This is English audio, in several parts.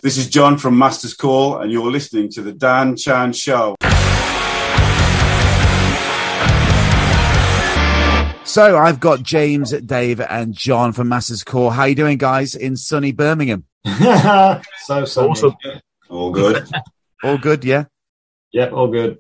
This is John from Master's Call, and you're listening to the Dan Chan Show. So I've got James, Dave, and John from Master's Call. How you doing, guys, in sunny Birmingham? So sunny. Awesome. All good. All good, yeah? Yep, all good.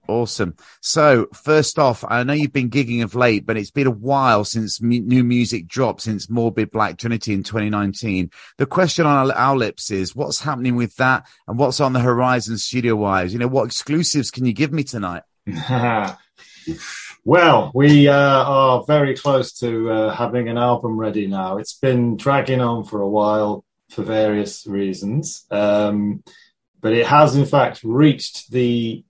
Awesome. So first off, I know you've been gigging of late, but it's been a while since new music dropped, since Morbid Black Trinity in 2019. The question on our lips is, what's happening with that, and what's on the horizon studio-wise? You know, what exclusives can you give me tonight? Well, we are very close to having an album ready now. It's been dragging on for a while for various reasons, but it has in fact reached the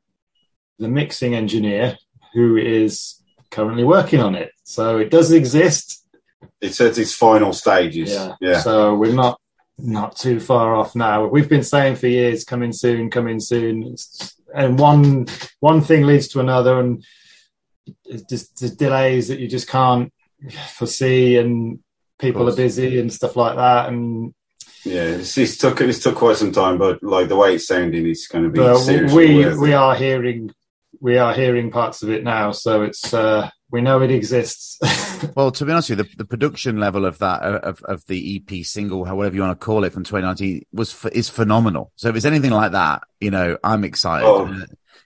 mixing engineer who is currently working on it. So it does exist. It's at its final stages. Yeah. So we're not too far off now. We've been saying for years, coming soon. And one thing leads to another, and it's just delays that you just can't foresee, and people are busy and stuff like that. And yeah, it's took quite some time, but like the way it's sounding, it's going to be seriously worth it. We are hearing parts of it now, so it's we know it exists. Well, to be honest with you, the production level of that of the EP single, however you want to call it, from 2019 is phenomenal. So if it's anything like that, you know, I'm excited. Oh.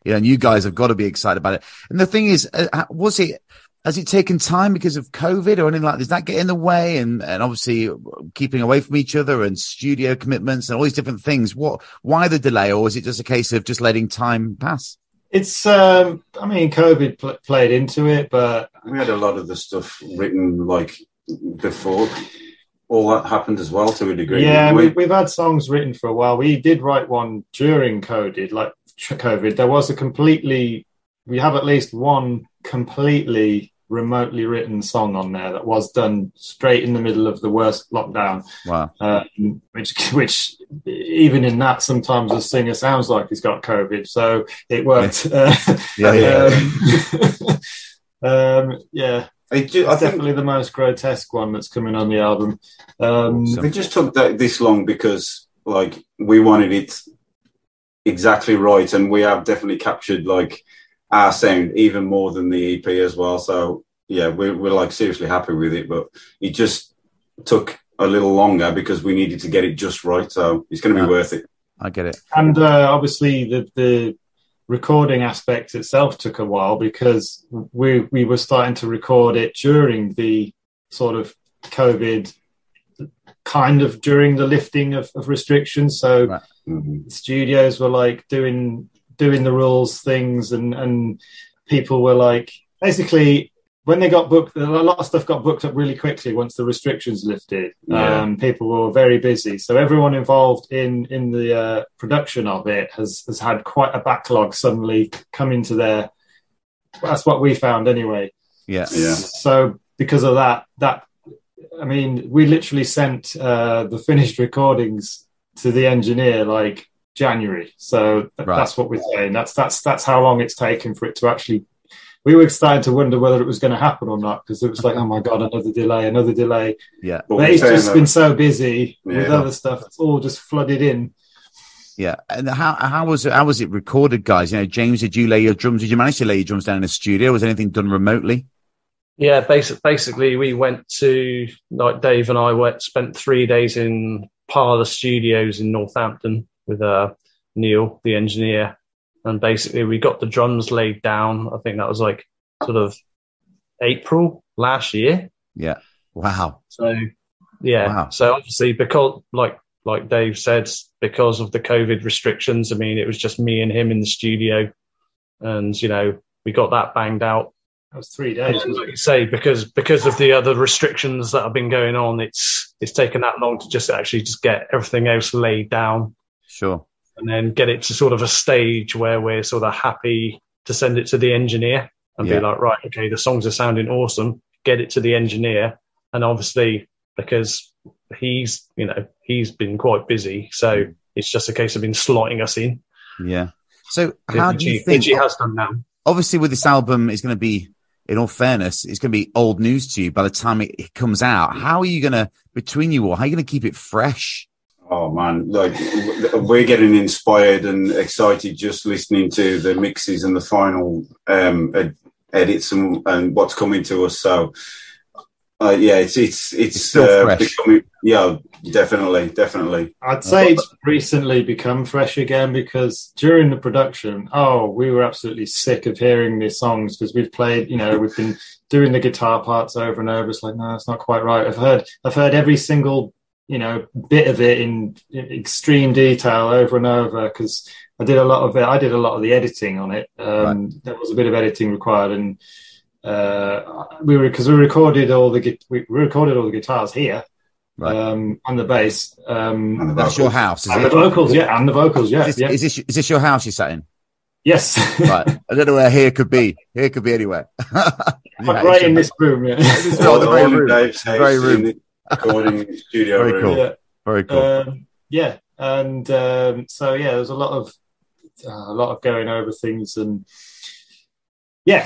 You know, and you guys have got to be excited about it. And the thing is, has it taken time because of COVID or anything like that? Does that get in the way? And obviously keeping away from each other and studio commitments and all these different things. Why the delay, or is it just a case of just letting time pass? It's, COVID played into it, but we had a lot of the stuff written like before all that happened as well, to a degree. Yeah, we've had songs written for a while. We did write one during COVID. There was we have at least one completely remotely written song on there that was done straight in the middle of the worst lockdown. Wow. Which even in that, sometimes the singer sounds like he's got COVID, so it worked. I think definitely the most grotesque one that's coming on the album. It just took this long because like we wanted it exactly right, and we have definitely captured like our sound even more than the EP as well. So yeah, we're like seriously happy with it, but it just took a little longer because we needed to get it just right. So it's going to be worth it. I get it. And obviously the recording aspect itself took a while because we were starting to record it during the sort of COVID, kind of during the lifting of restrictions. So right. Studios were like doing the rules things, and people were like, basically when they got booked, a lot of stuff got booked up really quickly once the restrictions lifted. Yeah. People were very busy, so everyone involved in the production of it has had quite a backlog suddenly come into their. That's what we found anyway. Yeah. So because of that, I mean, we literally sent the finished recordings to the engineer like January. So that's what we're saying. That's how long it's taken for it to actually. We were starting to wonder whether it was going to happen or not, because it was like, oh my God, another delay. Yeah. But it's just been so busy with other stuff. It's all just flooded in. Yeah. And how was it recorded, guys? You know, James, did you manage to lay your drums down in a studio? Was anything done remotely? Yeah, basically we went to, like Dave and I spent 3 days in Parlour Studios in Northampton with Neil, the engineer. And basically we got the drums laid down. I think that was like sort of April last year. Yeah. Wow. So, yeah. Wow. So obviously because like Dave said, because of the COVID restrictions, I mean, it was just me and him in the studio. And, you know, we got that banged out. That was 3 days. Like you say, because of the other restrictions that have been going on, it's taken that long to just get everything else laid down. Sure. And then get it to sort of a stage where we're sort of happy to send it to the engineer and be like, right, okay, the songs are sounding awesome. Get it to the engineer. And obviously, because he's been quite busy, so it's just a case of him slotting us in. Yeah. So how do you think? He has done now. Obviously, with this album, it's going to be, in all fairness, it's going to be old news to you by the time it comes out. How are you going to, between you all, how are you going to keep it fresh? Oh man, like we're getting inspired and excited just listening to the mixes and the final edits and what's coming to us. So it's still fresh. Becoming, definitely. I'd say it's recently become fresh again, because during the production, we were absolutely sick of hearing these songs, because we've played, we've been doing the guitar parts over and over. It's like, no, it's not quite right. I've heard every single bit of it in extreme detail over and over, because I did a lot of it. I did a lot of the editing on it. There was a bit of editing required, and we recorded all the guitars here, and the bass. And That's your house, is and it? the vocals, and the vocals, Is this your house you sat in? Yes. Right. I don't know where here could be. Here could be anywhere. Right in this room, yeah. This is all the all in room. Dave's house, Very room. in the recording studio Very room. cool. Yeah. Very cool. There's a lot of going over things, and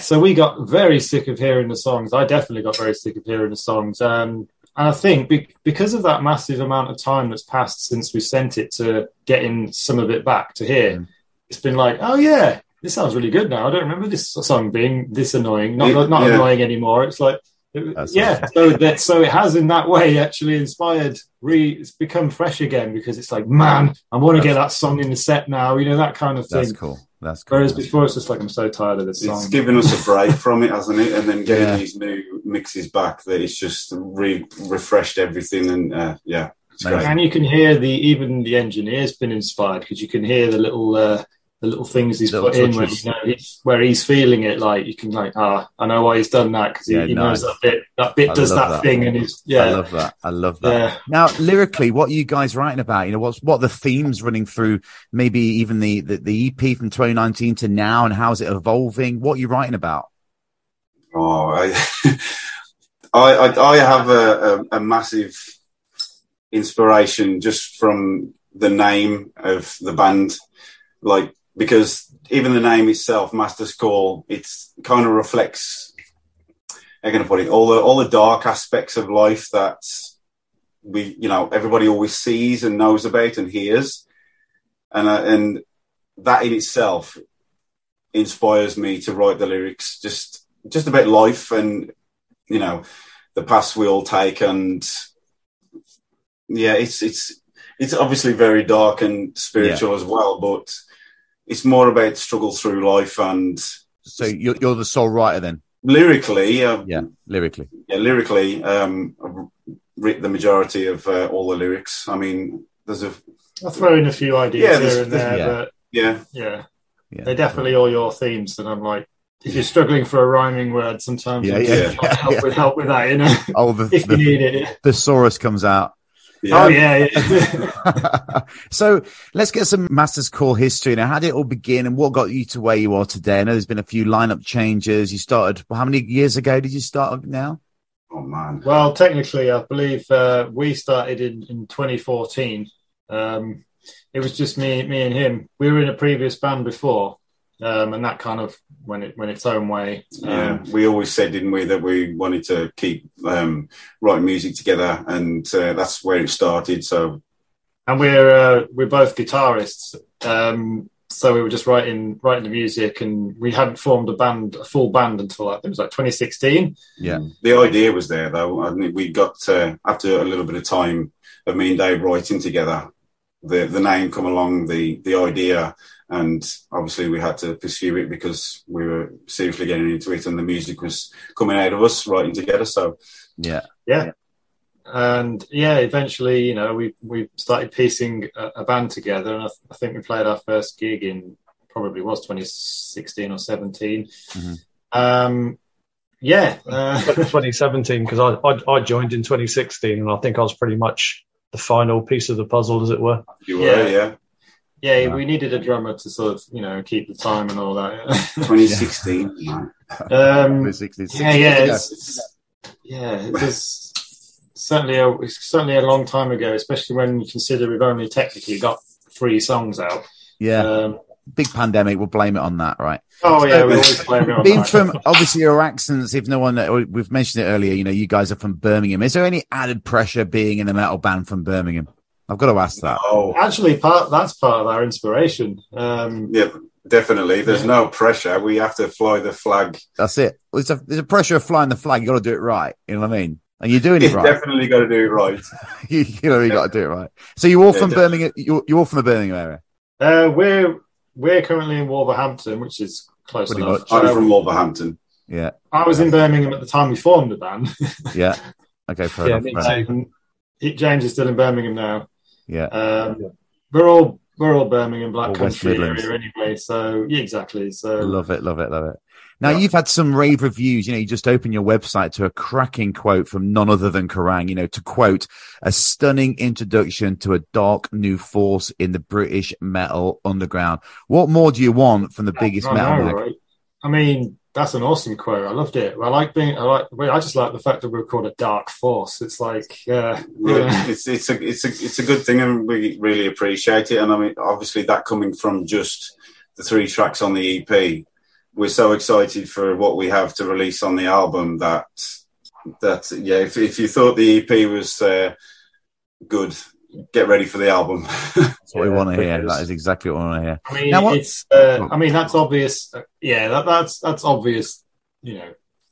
so we got very sick of hearing the songs. I definitely got very sick of hearing the songs, and I think because of that massive amount of time that's passed since we sent it to getting some of it back to here, it's been like, oh yeah, this sounds really good now. I don't remember this song being this annoying. Not annoying anymore. It's like, awesome. So it has in that way actually inspired. It's become fresh again, because it's like, man, I want to get that song in the set now. That kind of thing. That's cool. Whereas before, it's just like, I'm so tired of this song. It's given us a break from it, hasn't it? And then getting these new mixes back, that it's just refreshed everything, and it's great. And you can hear even the engineer's been inspired, because you can hear the little things he's put in where he's feeling it. Like, you can I know why he's done that, because he knows that bit does that thing, and he's I love that. Yeah. Now, lyrically, what are you guys writing about? What the themes running through, maybe even the EP from 2019 to now, and how's it evolving? What are you writing about? I have a massive inspiration just from the name of the band, because even the name itself, Master's Call, it's kind of reflects, how can I put it, all the dark aspects of life that everybody always sees and knows about and hears, and that in itself inspires me to write the lyrics, just about life and the paths we all take, and it's obviously very dark and spiritual as well, but it's more about struggle through life. And so you're the sole writer then? Lyrically. Lyrically. I've written the majority of all the lyrics. I mean, I'll throw in a few ideas here and there, but they're definitely all your themes. And I'm like, if you're struggling for a rhyming word, sometimes help with that, if you need it. Thesaurus comes out. Yeah. Oh, yeah. So let's get some Master's Call history. Now, how did it all begin, and what got you to where you are today? I know there's been a few lineup changes. You started, how many years ago did you start now? Oh, man. Well, technically, I believe we started in 2014. It was just me and him. We were in a previous band before, and that kind of went its own way. We always said, didn't we, that we wanted to keep writing music together, and that's where it started. So, and we're both guitarists, so we were just writing the music, and we hadn't formed a full band until it was like 2016. Yeah, the idea was there though. I mean, we got after a little bit of time of me and Dave writing together, the name come along, the idea. And obviously we had to pursue it because we were seriously getting into it, and the music was coming out of us writing together. So, yeah. And eventually, we started piecing a band together, and I think we played our first gig in probably was 2016 or 17. Mm-hmm. 2017, because I joined in 2016, and I think I was pretty much the final piece of the puzzle, as it were. You were, yeah. Yeah, we needed a drummer to sort of, keep the time and all that. 2016. It was certainly a long time ago, especially when you consider we've only technically got 3 songs out. Yeah. Big pandemic, we'll blame it on that, right? Oh, yeah, we always blame it on being that. From, obviously, your accents, if no one, we've mentioned it earlier, you guys are from Birmingham. Is there any added pressure being in a metal band from Birmingham? I've got to ask that. Oh, Actually, that's part of our inspiration. yeah, definitely. There's no pressure. We have to fly the flag. That's it. There's a pressure of flying the flag. You got to do it right. You know what I mean? And you're doing it You right. definitely got to do it right. you got to do it right. So you're all from Birmingham. You're all from the Birmingham area. We're currently in Wolverhampton, which is close Pretty enough. much. I'm from Wolverhampton. Yeah. I was in Birmingham at the time we formed the band. Yeah. Okay. Fair enough. James is still in Birmingham now. Yeah. We're all Birmingham Black All West Country Midlands. area anyway. So yeah, exactly. So Love it. Now, you've had some rave reviews. You just opened your website to a cracking quote from none other than Kerrang, to quote, a stunning introduction to a dark new force in the British metal underground. What more do you want from the biggest metal mag? right? I mean, that's an awesome quote. I loved it. I just like the fact that we're called a dark force. It's like, it's a good thing, and we really appreciate it. And I mean, obviously, that coming from just the 3 tracks on the EP, we're so excited for what we have to release on the album that if you thought the EP was good, get ready for the album. That's what we want to hear. That is exactly what we want to hear. I mean, now, that's obvious. That's obvious.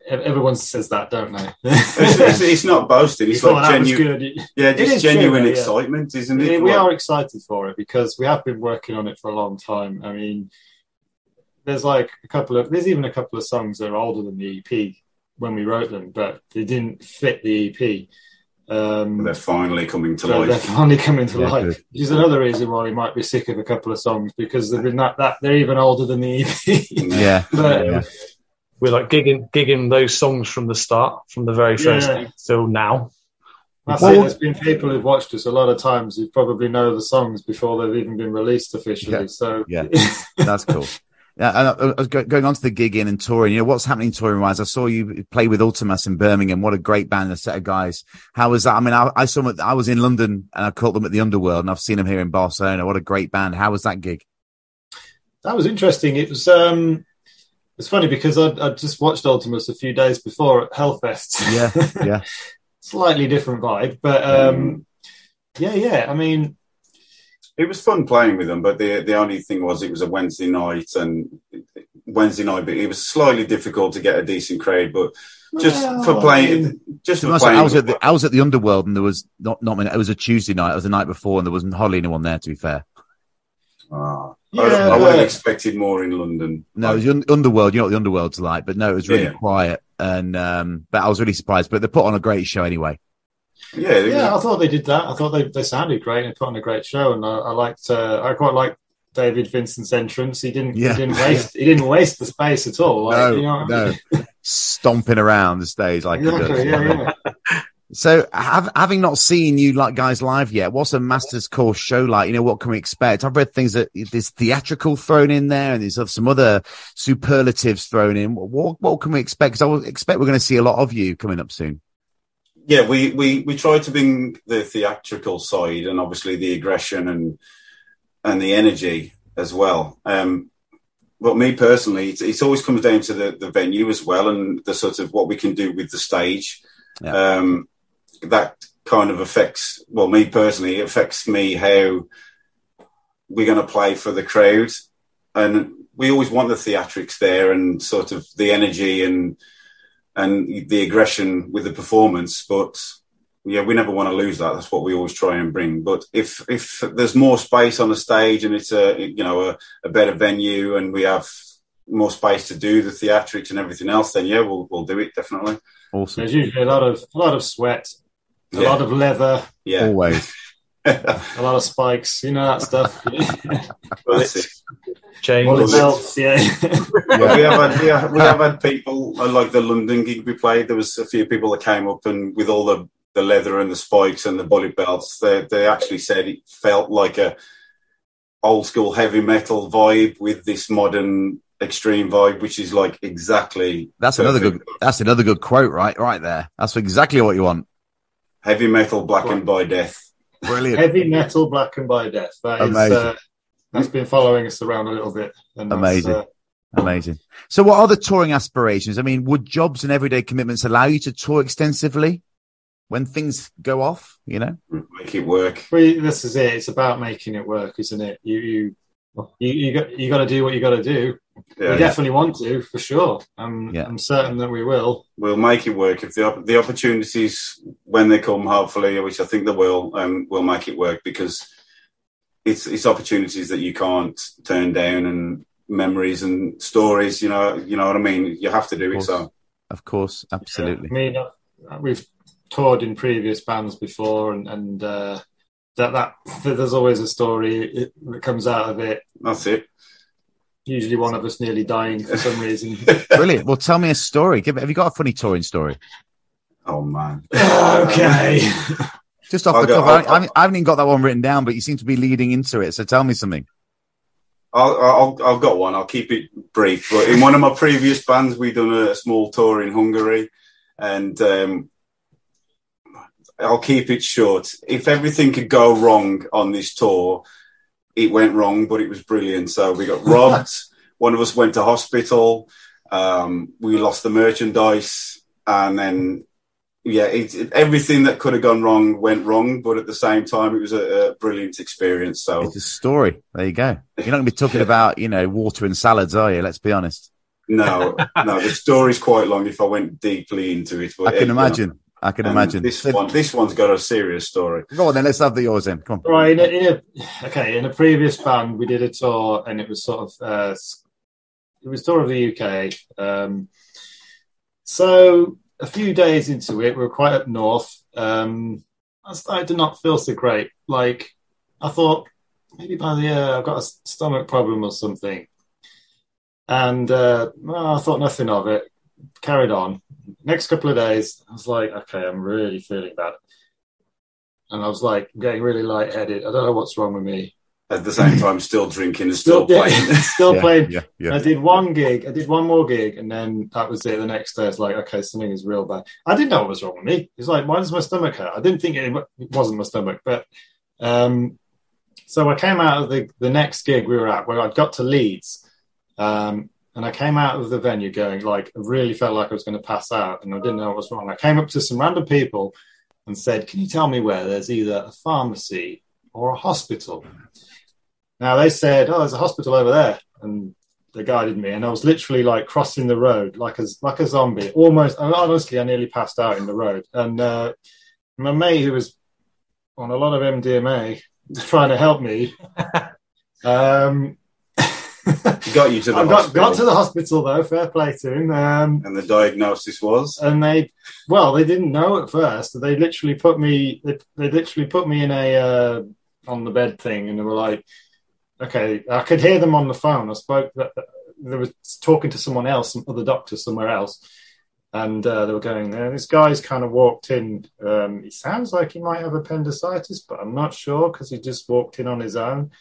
Everyone says that, don't they? it's not boasting. It's like genuine. Yeah, just genuine excitement, isn't it? We are excited for it because we have been working on it for a long time. I mean, there's even a couple of songs that are older than the EP when we wrote them, but they didn't fit the EP. They're finally coming to life. They're finally coming to life, good. which is another reason why we might be sick of a couple of songs because they've been they're even older than the EP. Yeah, but, we're like gigging those songs from the start, from the very first thing till now. That's it. There's been people who've watched us a lot of times who probably know the songs before they've even been released officially. Yeah. So That's cool. Yeah, and I was going on to the gigging and touring. What's happening touring-wise? I saw you play with Ultimas in Birmingham. What a great band, a set of guys. How was that? I mean, I saw them. I was in London and I caught them at the Underworld, and I've seen them here in Barcelona. What a great band! How was that gig? That was interesting. It was. It's funny because I just watched Ultimas a few days before at Hellfest. Yeah. Slightly different vibe, but I mean. It was fun playing with them, but the only thing was it was a Wednesday night, but it was slightly difficult to get a decent crowd. But for playing. I was at the Underworld, and there was not many. It was a Tuesday night. It was the night before, and there wasn't hardly anyone there. To be fair, I would have expected more in London. No, it was Underworld. You know what the Underworld's like, but no, it was really quiet, and but I was really surprised. But they put on a great show anyway. I thought they did that. I thought they sounded great and put on a great show. And I quite liked David Vincent's entrance. He didn't waste the space at all. Stomping around the stage like exactly, he does. Yeah. So, having not seen you guys live yet, what's a Master's Course show like? What can we expect? I've read things that there's theatrical thrown in there, and there's some other superlatives thrown in. What can we expect? Because I would expect we're going to see a lot of you coming up soon. Yeah, we try to bring the theatrical side and obviously the aggression and the energy as well. But me personally, it always comes down to the venue as well and the sort of what we can do with the stage. Yeah. That kind of affects, me personally, it affects me how we're going to play for the crowd. And we always want the theatrics there and sort of the energy and the aggression with the performance, but we never want to lose that. That's what we always try and bring. But if there's more space on the stage and it's a better venue and we have more space to do the theatrics and everything else, then we'll do it definitely. Awesome. There's usually a lot of sweat, a lot of leather, always. A lot of spikes, that stuff. That's it. Chains, belts, we have had people like the London gig we played. There was a few people that came up and with all the leather and the spikes and the bullet belts, they actually said it felt like a old school heavy metal vibe with this modern extreme vibe, which is like exactly. That's another good quote, right there. That's exactly what you want. Heavy metal blackened by death. Brilliant. Heavy metal blackened by death. That is. That's been following us around a little bit. And Amazing. So what are the touring aspirations? I mean, would jobs and everyday commitments allow you to tour extensively? when things go off, you know? Make it work. Well, this is it. It's about making it work, isn't it? You got to do what you got to do. We definitely want to, for sure. I'm certain that we will. We'll make it work if the opportunities, when they come, hopefully, which I think they will, we'll make it work, because it's opportunities that you can't turn down, and memories and stories. You know what I mean. You have to do it. So, of course, absolutely. I mean, we've toured in previous bands before, and that there's always a story that comes out of it. That's it. Usually one of us nearly dying for some reason. Brilliant. Well, tell me a story. Have you got a funny touring story? Oh, man. Okay. Just off the cuff. I haven't even got that one written down, but you seem to be leading into it. So tell me something. I've got one. I'll keep it brief. But in one of my previous bands, we'd done a small tour in Hungary, and I'll keep it short. If everything could go wrong on this tour, it went wrong, but it was brilliant. So we got robbed. One of us went to hospital. We lost the merchandise, and then everything that could have gone wrong went wrong. But at the same time, it was a brilliant experience. So it's a story. There you go. You're not going to be talking about water and salads, are you? Let's be honest. No. The story's quite long if I went deeply into it. But I can imagine. I can imagine. This one's got a serious story. Go on then, let's have yours then. Come on. Right, in a previous band, we did a tour, and it was sort of it was tour of the UK. So a few days into it, we were quite up north. I started to not feel so great. Like, I thought maybe by the I've got a stomach problem or something, and I thought nothing of it. Carried on. Next couple of days, I was like, okay, I'm really feeling bad. And I was like, getting really lightheaded. I don't know what's wrong with me. At the same time, still drinking and still playing. Still playing. Yeah. I did one gig. I did one more gig, and then that was it. The next day, I was like, okay, something is real bad. I didn't know what was wrong with me. It's like, why does my stomach hurt? I didn't think it wasn't my stomach. But so I came out of the next gig we were at, where I'd got to Leeds. And I came out of the venue going, like, I really felt like I was going to pass out, and I didn't know what was wrong. I came up to some random people and said, can you tell me where there's either a pharmacy or a hospital? Now, they said, oh, there's a hospital over there. And they guided me. And I was literally, like, crossing the road like a zombie. Almost, honestly, I nearly passed out in the road. And my mate, who was on a lot of MDMA, was trying to help me. Got you to the hospital. Got to the hospital, though. Fair play to him. And the diagnosis was? And they didn't know at first. They literally put me. They literally put me in a on the bed thing, and they were like, "Okay." I could hear them on the phone. I spoke. They were talking to someone else, some other doctor somewhere else, and they were going there. This guy's kind of walked in. He sounds like he might have appendicitis, but I'm not sure because he just walked in on his own.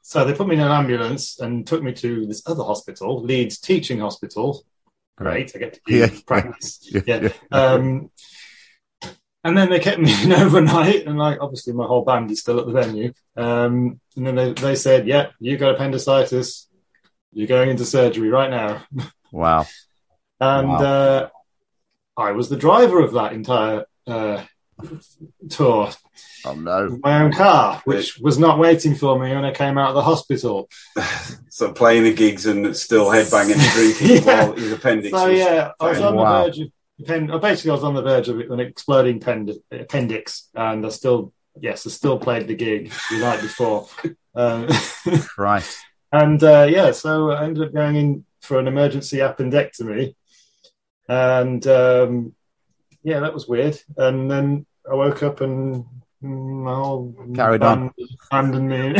So they put me in an ambulance and took me to this other hospital, Leeds Teaching Hospital. Great, I get to practice. Yeah. And then they kept me in overnight, and like obviously my whole band is still at the venue. And then they said, "Yeah, you got appendicitis. You're going into surgery right now." Wow. And I was the driver of that entire tour. Oh no! My own car, which was not waiting for me when I came out of the hospital. So playing the gigs and still headbanging and drinking while his appendix. So I was on the verge of. Basically, I was on the verge of an exploding appendix, and I still played the gig the night before. Right. And so I ended up going in for an emergency appendectomy, and that was weird. And then I woke up and my whole carried on, abandoned me.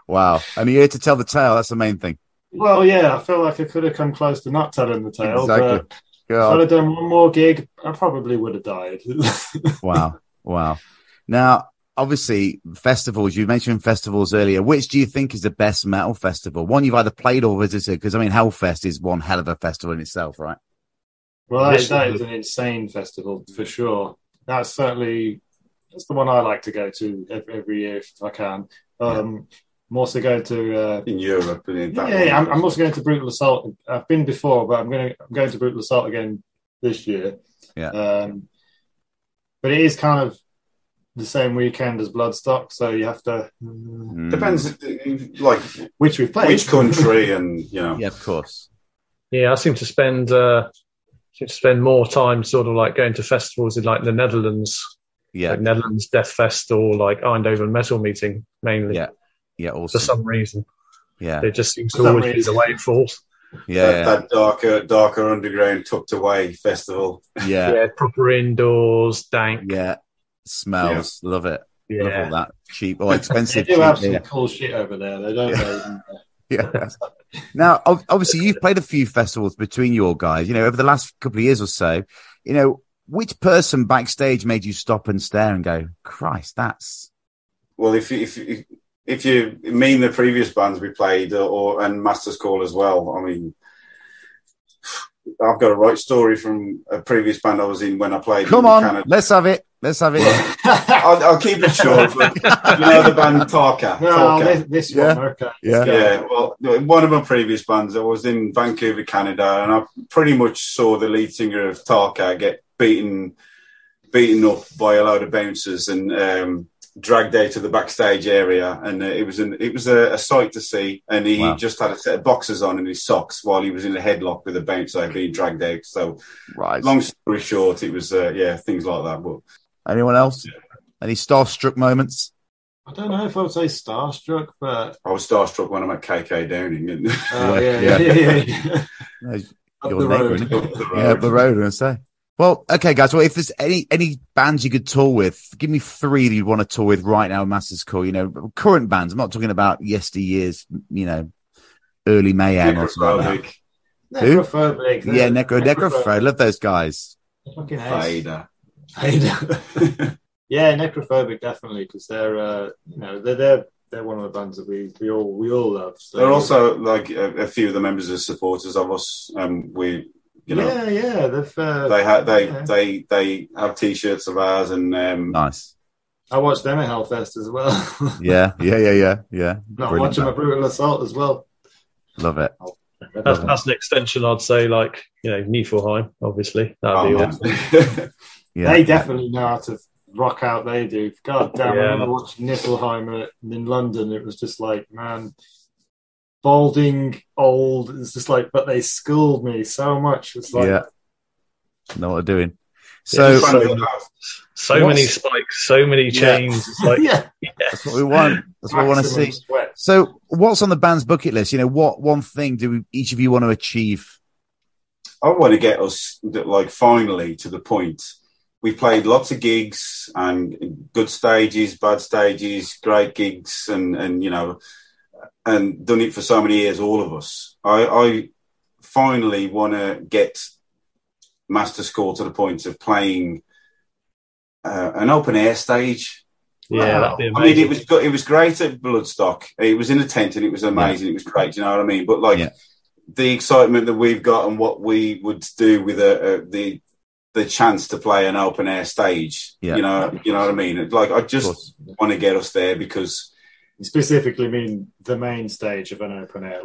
Wow! And you're here to tell the tale. That's the main thing. Well, yeah, I feel like I could have come close to not telling the tale, exactly. But if I'd have done one more gig, I probably would have died. Wow. Now, obviously, festivals, you mentioned festivals earlier. Which do you think is the best metal festival? One you've either played or visited? Because, Hellfest is one hell of a festival in itself, right? Well, that is an insane festival, for sure. That's the one I like to go to every year if I can. I'm also going to in Europe. I'm also going to Brutal Assault. I've been before, but I'm going to Brutal Assault again this year. Yeah. But it is kind of the same weekend as Bloodstock, so you have to depends, like which we've played, which country, and Yeah, of course. Yeah, I seem to spend more time sort of like going to festivals in like the Netherlands, Yeah. like Netherlands Death Fest or like Eindhoven Metal Meeting mainly. Yeah. Yeah, awesome. For some reason. Yeah. It just seems to always be the way it falls. Yeah. that darker underground tucked away festival. Yeah. Yeah, proper indoors, dank. Yeah. Smells. Love it. Yeah. Love all that. Cheap or expensive. They do have cheap, some cool shit over there. They don't know. Yeah. Now, obviously, you've played a few festivals between your guys, over the last couple of years or so. Which person backstage made you stop and stare and go, Christ, that's... Well, if you mean the previous bands we played and Master's Call as well, I mean, I've got a right story from a previous band I was in when I played in Canada. Let's have it. I'll keep it short. But, the band Tarka. No, this one, okay. Yeah. Well, one of my previous bands, I was in Vancouver, Canada, and I pretty much saw the lead singer of Tarka get beaten up by a load of bouncers and dragged out to the backstage area, and it was a sight to see. And he just had a set of boxers on in his socks while he was in a headlock with a bouncer being dragged out. So, long story short, it was things like that. But anyone else? Any starstruck moments? I don't know if I would say starstruck, but I was starstruck when I'm at KK Downing. And Up the road. Up the road, I say. Well, okay, guys. Well, if there's any bands you could tour with, give me 3 that you'd want to tour with right now. Master's Call, current bands. I'm not talking about yesteryears, early Mayhem or something like that. Necrophobic. Yeah, Necrophobic. Love those guys. Fucking Fader. Yeah, Necrophobic definitely, because they're they're one of the bands that we all love. So. They're also like a few of the members as supporters of us. They have T-shirts of ours, and nice. I watched them at Hellfest as well. Yeah. Not watching a Brutal Assault as well. Love it. That's an extension, I'd say. Like Niflheim, obviously. That'd be awesome. They definitely know how to rock out. They do. God damn! When I watched Niflheim in London, it was just like, man. Balding, old. It's just like, but they schooled me so much. It's like, know what they're doing. So many spikes, so many chains. It's like, that's what we want. That's what we want to see. Sweat. So, what's on the band's bucket list? What one thing do each of you want to achieve? I want to get us finally to the point. We played lots of gigs and good stages, bad stages, great gigs, and done it for so many years, all of us. I finally want to get Master's Call to the point of playing an open air stage. Yeah, that'd be amazing. I mean, it was great at Bloodstock. It was in a tent and it was amazing. It was great. You know what I mean? But the excitement that we've got and what we would do with the chance to play an open air stage. You know what I mean? Like, I just want to get us there, because. You specifically mean the main stage of an open air,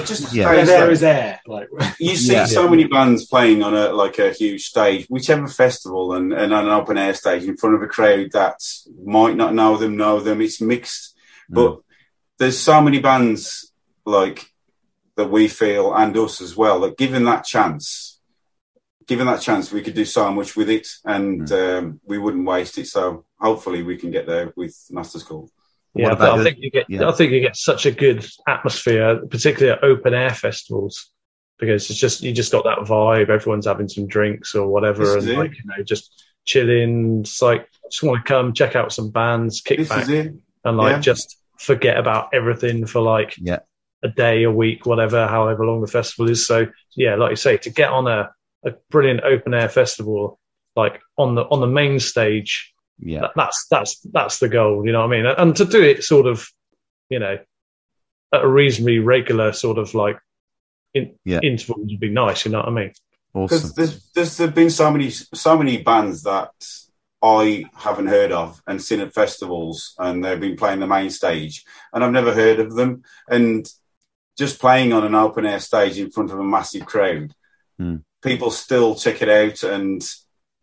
just there is air. Like you see so many bands playing on a huge stage, whichever festival, and on an open air stage in front of a crowd that might not know them. It's mixed, but there's so many bands like that we feel, and us as well, that given that chance, we could do so much with it, and we wouldn't waste it. So hopefully we can get there with Master's Call. Yeah, but I think you get such a good atmosphere, particularly at open air festivals, because you just got that vibe. Everyone's having some drinks or whatever, and just chilling. It's like, just want to come check out some bands, kick back, and just forget about everything for a day, a week, whatever, however long the festival is. So like you say, to get on a brilliant open air festival, like on the main stage. Yeah, that's the goal, you know what I mean? And to do it sort of, at a reasonably regular sort of intervals would be nice, you know what I mean? Awesome. Because there's been so many bands that I haven't heard of and seen at festivals, and they've been playing the main stage, and I've never heard of them. And just playing on an open air stage in front of a massive crowd, people still check it out, and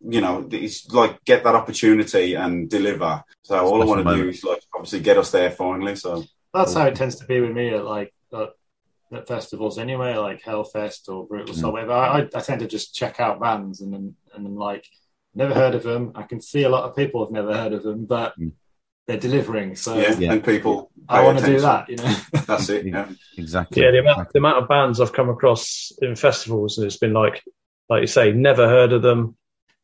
it's like get that opportunity and deliver. So all I want to do is like obviously get us there finally. So that's how it tends to be with me at festivals anyway, like Hellfest or Brutal or whatever. I tend to just check out bands and then like never heard of them. I can see a lot of people have never heard of them, but they're delivering. So and people, I want to do that. That's it. Yeah, exactly. Yeah, the amount of bands I've come across in festivals, and it's been like you say, never heard of them,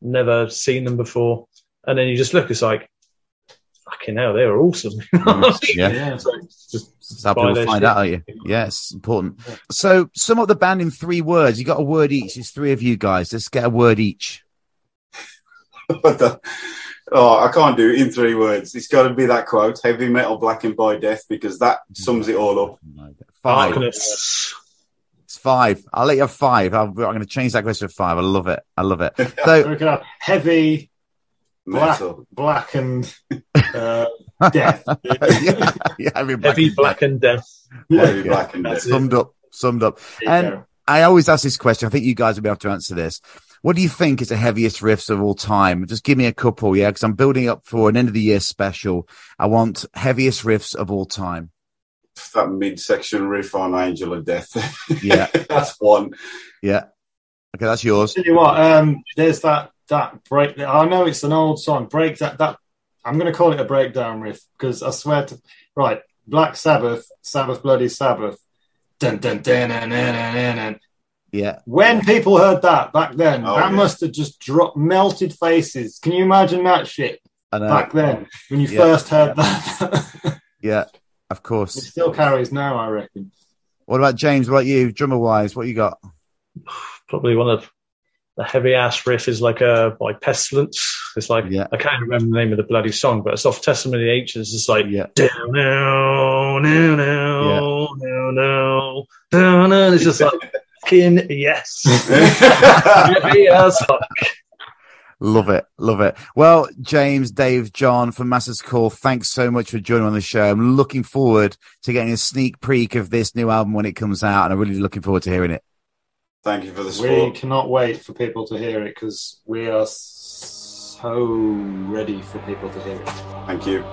never seen them before, and then you just look, it's like, fucking hell, they were awesome. Yeah. So that's how people find out, are you? Yeah, it's important. So sum up the band in 3 words. You got a word each. It's 3 of you guys. Let's get a word each. I can't do it in 3 words. It's got to be that quote, heavy metal blackened by death, because that sums it all up. 5. It's 5. I'll let you have 5. I'm going to change that question to 5. I love it. So we can have heavy blackened death. Heavy blackened death. Heavy blackened death. Summed up. And I always ask this question. I think you guys will be able to answer this. What do you think is the heaviest riffs of all time? Just give me a couple, because I'm building up for an end of the year special. I want heaviest riffs of all time. That midsection riff on Angel of Death. Yeah. That's one. Yeah. Okay, that's yours. Tell you what, there's that break. I know it's an old song. That I'm going to call it a breakdown riff because I swear to Black Sabbath, Bloody Sabbath. Dun dun dun dun dun dun dun. Yeah. When people heard that back then, must have just melted faces. Can you imagine that shit back then when you first heard that? Yeah, of course. It still carries now, I reckon. What about James? What about you, drummer wise? What you got? Probably one of the heavy ass riff is like Pestilence. It's like I can't remember the name of the bloody song, but it's off Testimony H. It's just like down now, now, now, now, down. It's just like fucking yes. Heavy as fuck. Love it. Well, James, Dave, John from Master's Call, thanks so much for joining on the show. I'm looking forward to getting a sneak peek of this new album when it comes out, and I'm really looking forward to hearing it. Thank you for the support. We cannot wait for people to hear it because we are so ready for people to hear it. Thank you.